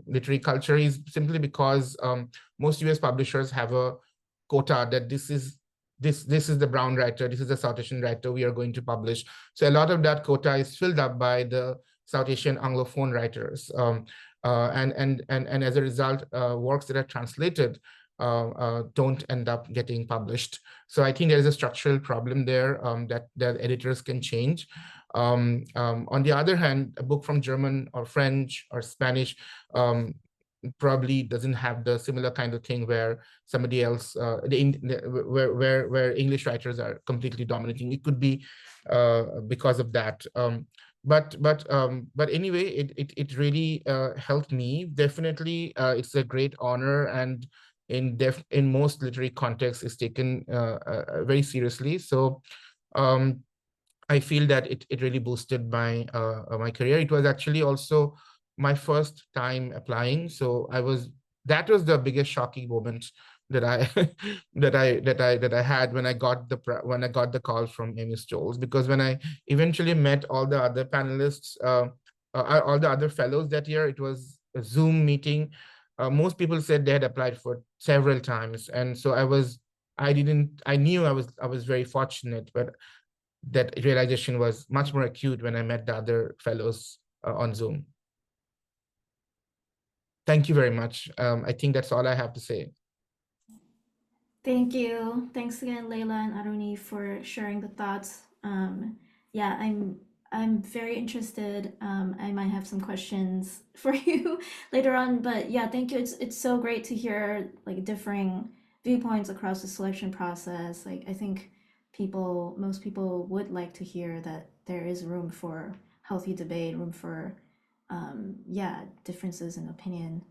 literary culture is simply because most US publishers have a quota that this is the brown writer, this is the South Asian writer we are going to publish. So a lot of that quota is filled up by the South Asian Anglophone writers, and as a result, works that are translated don't end up getting published. So I think there is a structural problem there that editors can change. On the other hand, a book from German or French or Spanish probably doesn't have the similar kind of thing where somebody else, where English writers are completely dominating. It could be because of that. But anyway, it really helped me. Definitely, it's a great honor, and in most literary contexts, is taken very seriously. So I feel that it really boosted my my career. It was actually also my first time applying, so that was the biggest shocking moment that I that I had when I got the call from Amy Stoles, because when I eventually met all the other panelists, all the other fellows that year, it was a Zoom meeting. Most people said they had applied for several times, and so I knew I was very fortunate, but that realization was much more acute when I met the other fellows on Zoom. Thank you very much. I think that's all I have to say. Thank you. Thanks again, Layla and Aruni, for sharing the thoughts. Yeah, I'm very interested. I might have some questions for you later on, but yeah, thank you. It's so great to hear like differing viewpoints across the selection process. Like I think most people would like to hear that there is room for healthy debate, room for yeah, differences in opinion.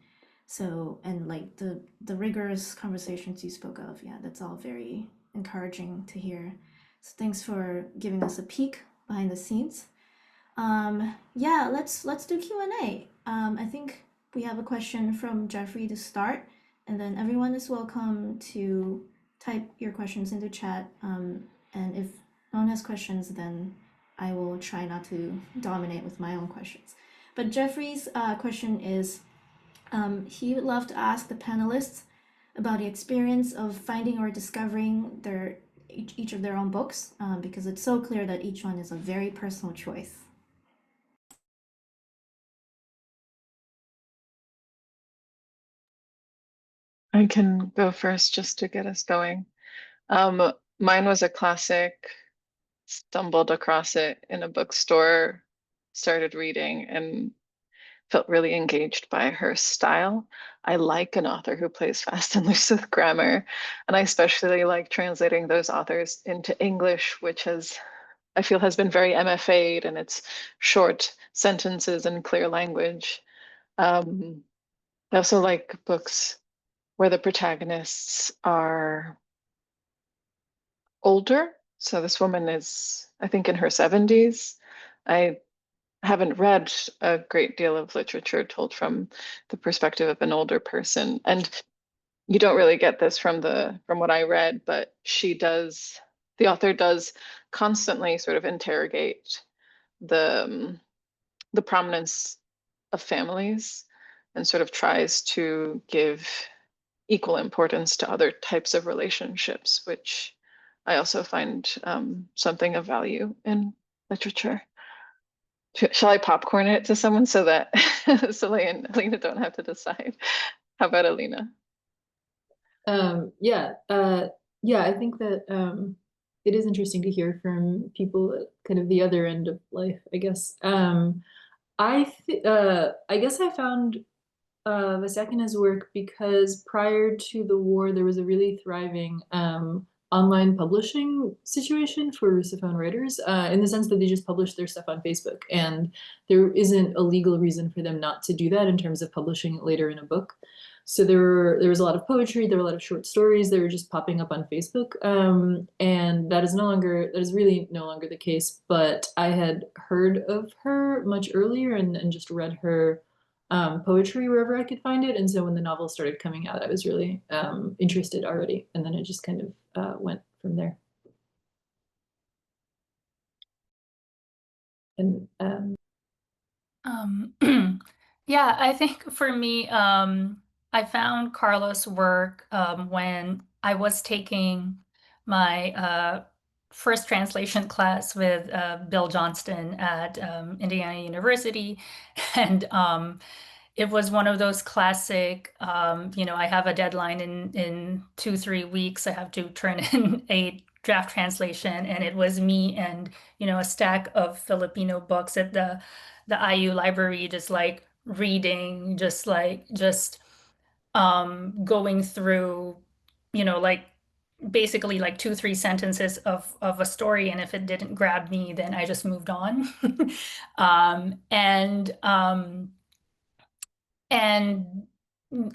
So and like the rigorous conversations you spoke of, yeah, that's all very encouraging to hear. So thanks for giving us a peek behind the scenes. Yeah, let's do Q&A. I think we have a question from Jeffrey to start, and then everyone is welcome to type your questions into chat. And if no one has questions, then I will try not to dominate with my own questions. But Jeffrey's question is, he would love to ask the panelists about the experience of finding or discovering each of their own books, because it's so clear that each one is a very personal choice. I can go first just to get us going. Mine was a classic, stumbled across it in a bookstore, started reading, and felt really engaged by her style. I like an author who plays fast and loose with grammar, and I especially like translating those authors into English, which I feel has been very MFA'd, and it's short sentences and clear language. I also like books where the protagonists are older. So this woman is, I think, in her 70s. I haven't read a great deal of literature told from the perspective of an older person. And you don't really get this from what I read, but the author does constantly sort of interrogate the prominence of families and sort of tries to give equal importance to other types of relationships, which I also find something of value in literature. Shall I popcorn it to someone so that Soleil and Elina don't have to decide? How about Elina? Yeah, yeah, I think that it is interesting to hear from people at kind of the other end of life, I guess. I guess I found Vasakina's work because prior to the war, there was a really thriving online publishing situation for Russophone writers, in the sense that they just publish their stuff on Facebook, and there isn't a legal reason for them not to do that in terms of publishing it later in a book. So there was a lot of poetry, there were a lot of short stories, they were just popping up on Facebook, and that is really no longer the case. But I had heard of her much earlier and just read her poetry wherever I could find it. And so when the novel started coming out, I was really interested already. And then it just kind of went from there. And yeah, I think for me, I found Carlos' work when I was taking my first translation class with Bill Johnston at Indiana University. And it was one of those classic, I have a deadline in 2-3 weeks. I have to turn in a draft translation, and it was me and a stack of Filipino books at the IU library, just like reading, just going through, like basically like 2-3 sentences of a story, and if it didn't grab me, then I just moved on. And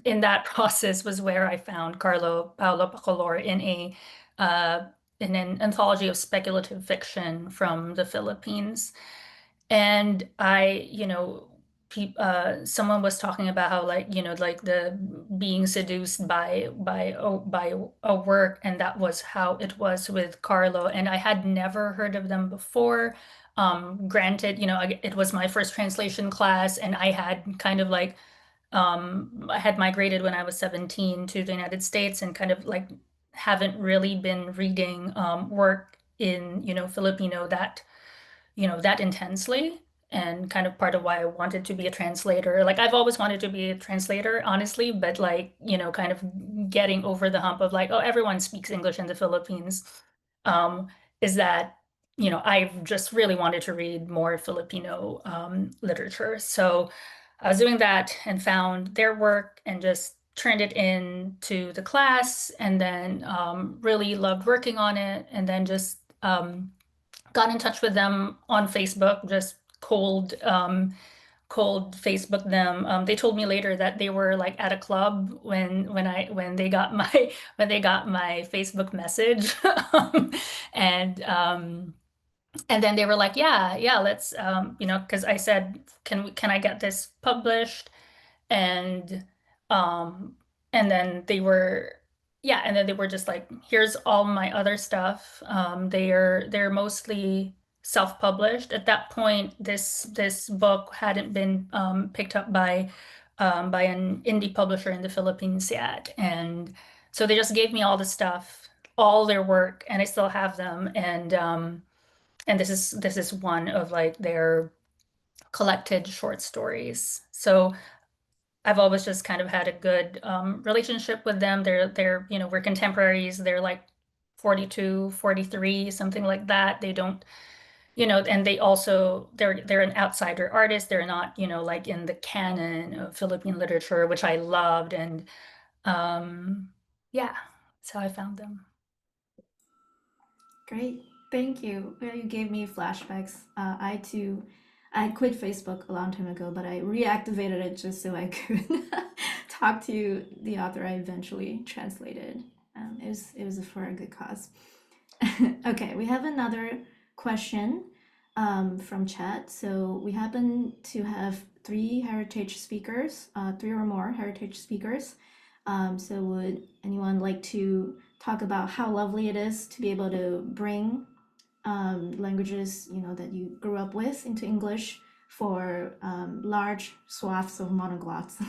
in that process was where I found Paulo Bacolor in an anthology of speculative fiction from the Philippines. And someone was talking about how like the being seduced by a work, and that was how it was with Carlo. And I had never heard of them before. Granted, it was my first translation class, and I had kind of like I had migrated when I was 17 to the United States, and kind of like haven't really been reading work in Filipino that intensely. And kind of part of why I wanted to be a translator, like I've always wanted to be a translator, honestly, but like kind of getting over the hump of like, oh, everyone speaks English in the Philippines, is that I just really wanted to read more Filipino literature. So I was doing that and found their work and just turned it into the class, and then really loved working on it, and then just got in touch with them on Facebook, just cold Facebook them. They told me later that they were like at a club when they got my when they got my Facebook message, and and then they were like, yeah, let's because I said, can I get this published? And um and then they were and then they were just like, here's all my other stuff. They're mostly self-published. At that point, this book hadn't been picked up by an indie publisher in the Philippines yet. And so they just gave me all the stuff, all their work, and I still have them. And this is one of like their collected short stories. So I've always just kind of had a good relationship with them. They're we're contemporaries. They're like 42, 43, something like that. They don't, and they also they're an outsider artist. They're not, like in the canon of Philippine literature, which I loved. And yeah, that's how I found them. Great, thank you. Yeah, you gave me flashbacks. I quit Facebook a long time ago, but I reactivated it just so I could talk to the author I eventually translated. It was for a good cause. Okay, we have another question from chat. So we happen to have three or more heritage speakers. So would anyone like to talk about how lovely it is to be able to bring languages that you grew up with into English for large swaths of monoglots?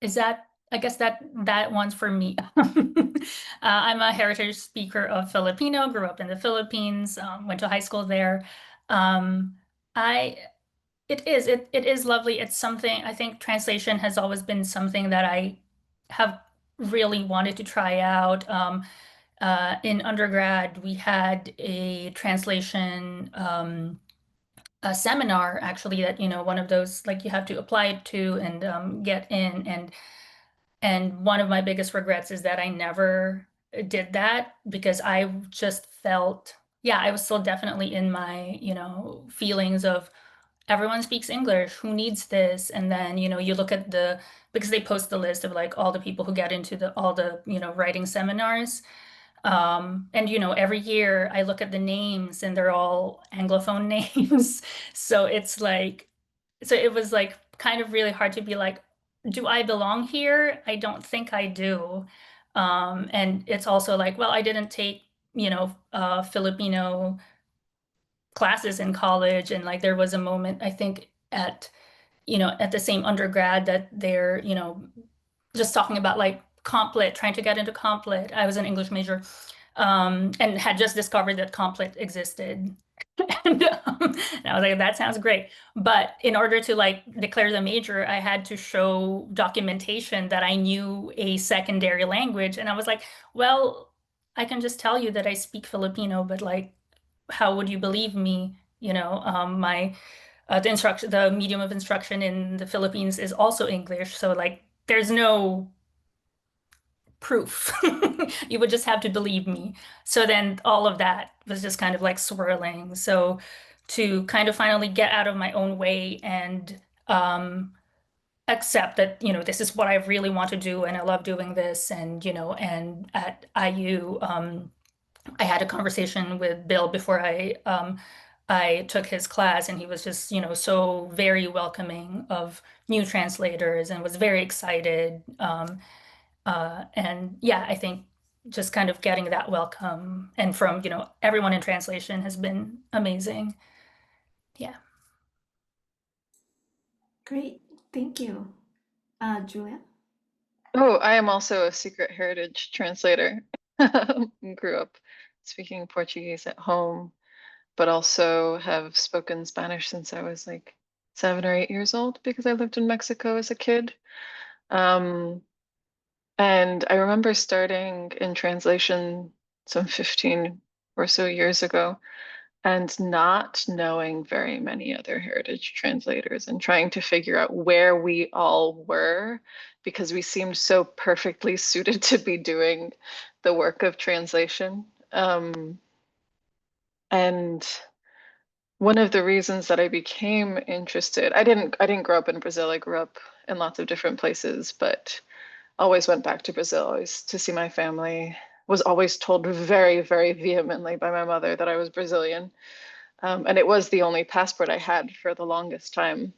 Is that, I guess that one's for me. I'm a heritage speaker of Filipino, grew up in the Philippines, went to high school there. I it is lovely. It's something, I think translation has always been something that I have really wanted to try out. In undergrad, we had a translation a seminar, actually, that one of those, like, you have to apply to and get in. And one of my biggest regrets is that I never did that, because I just felt, I was still definitely in my feelings of, everyone speaks English, who needs this? And then you look at because they post the list of like all the people who get into all the writing seminars. And every year I look at the names and they're all Anglophone names. So it's like, so it was like kind of really hard to be like, do I belong here? I don't think I do. And it's also like, well, I didn't take, Filipino classes in college. And like, there was a moment, I think at the same undergrad, that they're, just talking about like complet, trying to get into complet. I was an English major, and had just discovered that complet existed. And I was like, that sounds great. But in order to like declare the major, I had to show documentation that I knew a secondary language. And I was like, well, I can just tell you that I speak Filipino, but like, how would you believe me? The medium of instruction in the Philippines is also English. So like, there's no proof. You would just have to believe me. So then all of that was just kind of like swirling. So to kind of finally get out of my own way and accept that, this is what I really want to do and I love doing this. And, and at IU, I had a conversation with Bill before I took his class, and he was just, so very welcoming of new translators and was very excited. And yeah, I think just kind of getting that welcome and from, everyone in translation has been amazing. Yeah. Great, thank you. Julia? Oh, I am also a secret heritage translator. Grew up speaking Portuguese at home, but also have spoken Spanish since I was like 7 or 8 years old, because I lived in Mexico as a kid. And I remember starting in translation some 15 or so years ago and not knowing very many other heritage translators and trying to figure out where we all were because we seemed so perfectly suited to be doing the work of translation. And one of the reasons that I became interested, I didn't grow up in Brazil. I grew up in lots of different places, but always went back to Brazil always to see my family. Was always told very, very vehemently by my mother that I was Brazilian. And it was the only passport I had for the longest time.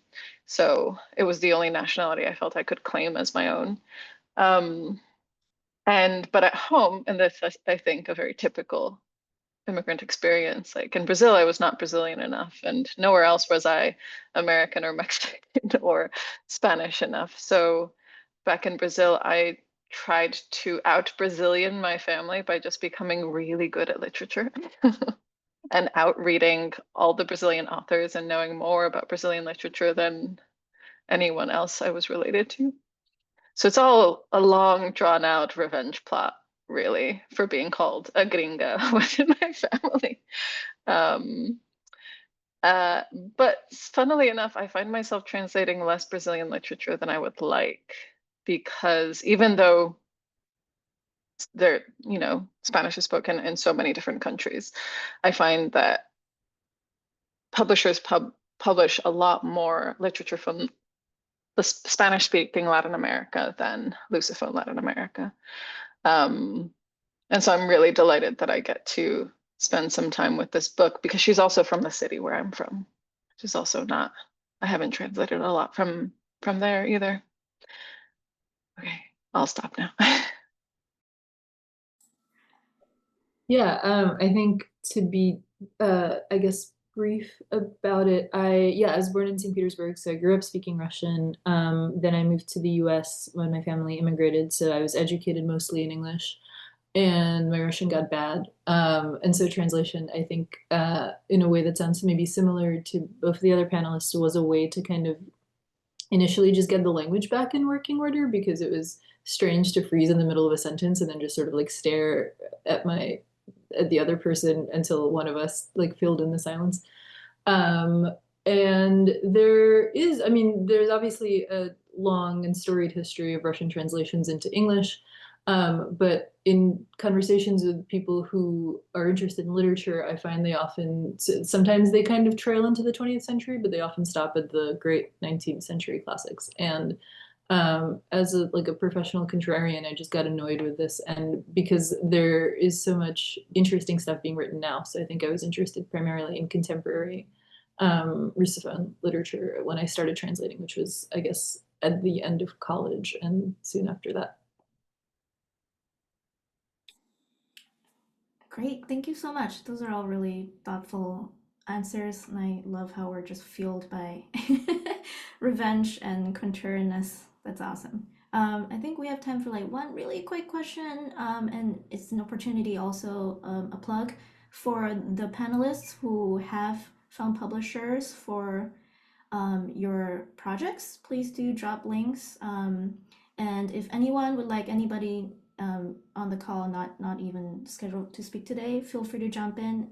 So it was the only nationality I felt I could claim as my own. But at home, and this I think a very typical immigrant experience. Like in Brazil, I was not Brazilian enough, and nowhere else was I American or Mexican or Spanish enough. So back in Brazil, I tried to out Brazilian my family by just becoming really good at literature and out reading all the Brazilian authors and knowing more about Brazilian literature than anyone else I was related to. So it's all a long, drawn out revenge plot, really, for being called a gringa within my family. Um, but funnily enough, I find myself translating less Brazilian literature than I would like, because even though Spanish is spoken in so many different countries, I find that publishers publish a lot more literature from the Spanish-speaking Latin America than Lusophone Latin America. And so I'm really delighted that I get to spend some time with this book because she's also from the city where I'm from. She's also not, I haven't translated a lot from there either. Okay, I'll stop now. Yeah, I think to be, I guess, brief about it, I was born in St. Petersburg, so I grew up speaking Russian. Then I moved to the US when my family immigrated, so I was educated mostly in English, and my Russian got bad. And so translation, I think, in a way that sounds maybe similar to both the other panelists, was a way to kind of initially just get the language back in working order, because it was strange to freeze in the middle of a sentence and then just sort of like stare at the other person until one of us like filled in the silence. And there's obviously a long and storied history of Russian translations into English. But in conversations with people who are interested in literature, I find sometimes they kind of trail into the 20th century, but they often stop at the great 19th century classics. And as a professional contrarian, I just got annoyed with this, and because there is so much interesting stuff being written now. So I think I was interested primarily in contemporary Russophone literature when I started translating, which was, I guess, at the end of college and soon after that. Great, thank you so much. Those are all really thoughtful answers, and I love how we're just fueled by revenge and contrariness. That's awesome. I think we have time for like one really quick question, and it's an opportunity also, a plug for the panelists who have found publishers for your projects. Please do drop links. And if anyone would like anybody on the call, not even scheduled to speak today, feel free to jump in.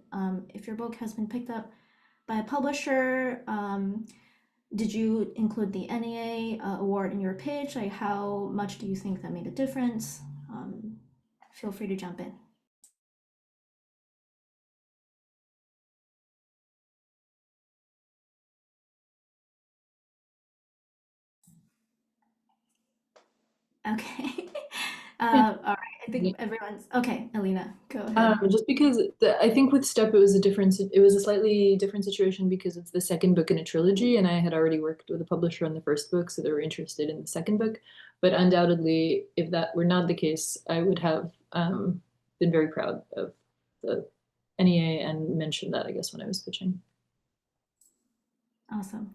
If your book has been picked up by a publisher, did you include the NEA award in your pitch? Like, how much do you think that made a difference? Feel free to jump in. Okay. All right. I think everyone's okay. Elina, go ahead. Just because I think with Step, it was a slightly different situation because it's the second book in a trilogy, and I had already worked with a publisher on the first book, so they were interested in the second book. But undoubtedly, if that were not the case, I would have been very proud of the NEA and mentioned that, I guess, when I was pitching. Awesome.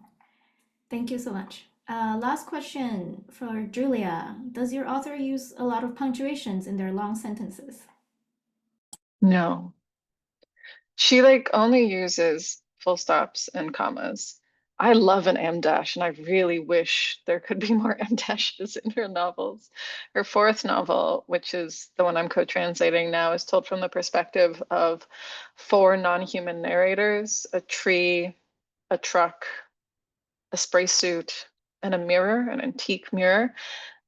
Thank you so much. Last question for Julia. Does your author use a lot of punctuations in their long sentences? No. She only uses full stops and commas. I love an M dash, and I really wish there could be more M dashes in her novels. Her fourth novel, which is the one I'm co-translating now, is told from the perspective of four non-human narrators: a tree, a truck, a spray suit, and a mirror, an antique mirror.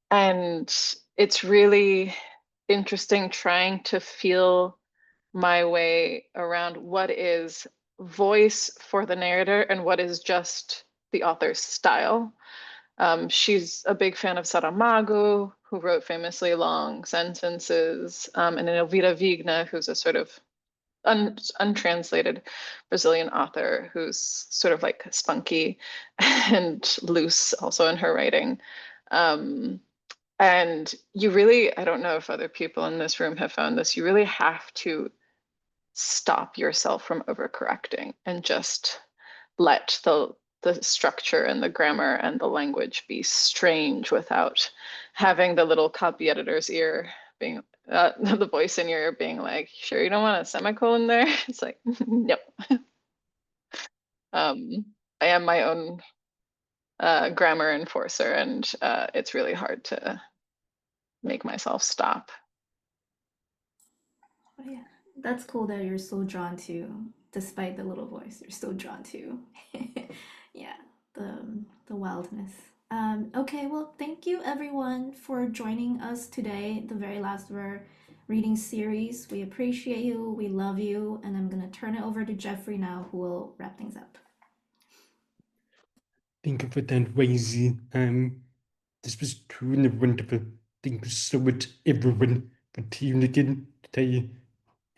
And it's really interesting trying to feel my way around what is voice for the narrator and what is just the author's style. She's a big fan of Saramago, who wrote famously long sentences, and Elvira Vigna, who's a sort of untranslated Brazilian author who's sort of like spunky and loose also in her writing. And you really, I don't know if other people in this room have found this, you really have to stop yourself from overcorrecting and just let the structure and the grammar and the language be strange without having the little copy editor's ear being the voice in your ear being like, sure you don't want a semicolon there? It's like, nope. I am my own grammar enforcer, and it's really hard to make myself stop. Oh, yeah, that's cool that you're still drawn to, despite the little voice, you're still drawn to, yeah, the wildness. Okay, well, thank you everyone for joining us today, the very last of our reading series. We appreciate you, we love you, and I'm gonna turn it over to Jeffrey now, who will wrap things up. Thank you for that, Wazy. This was truly wonderful. Thank you so much, everyone, for tuning in today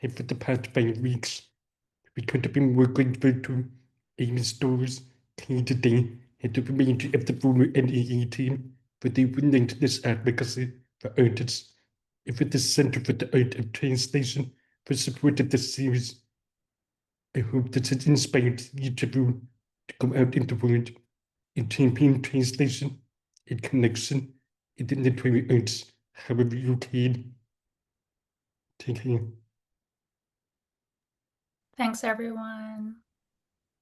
and for the past 5 weeks. We couldn't have been more grateful to Amy Stores, Kay today, and the remainder of the former NEA team for their relentless advocacy for artists, and for the Center for the Art of Translation for support of this series. I hope that it inspired each of you to go out in the world and champion translation and connection in the literary arts however you can. Take care. Thanks, everyone.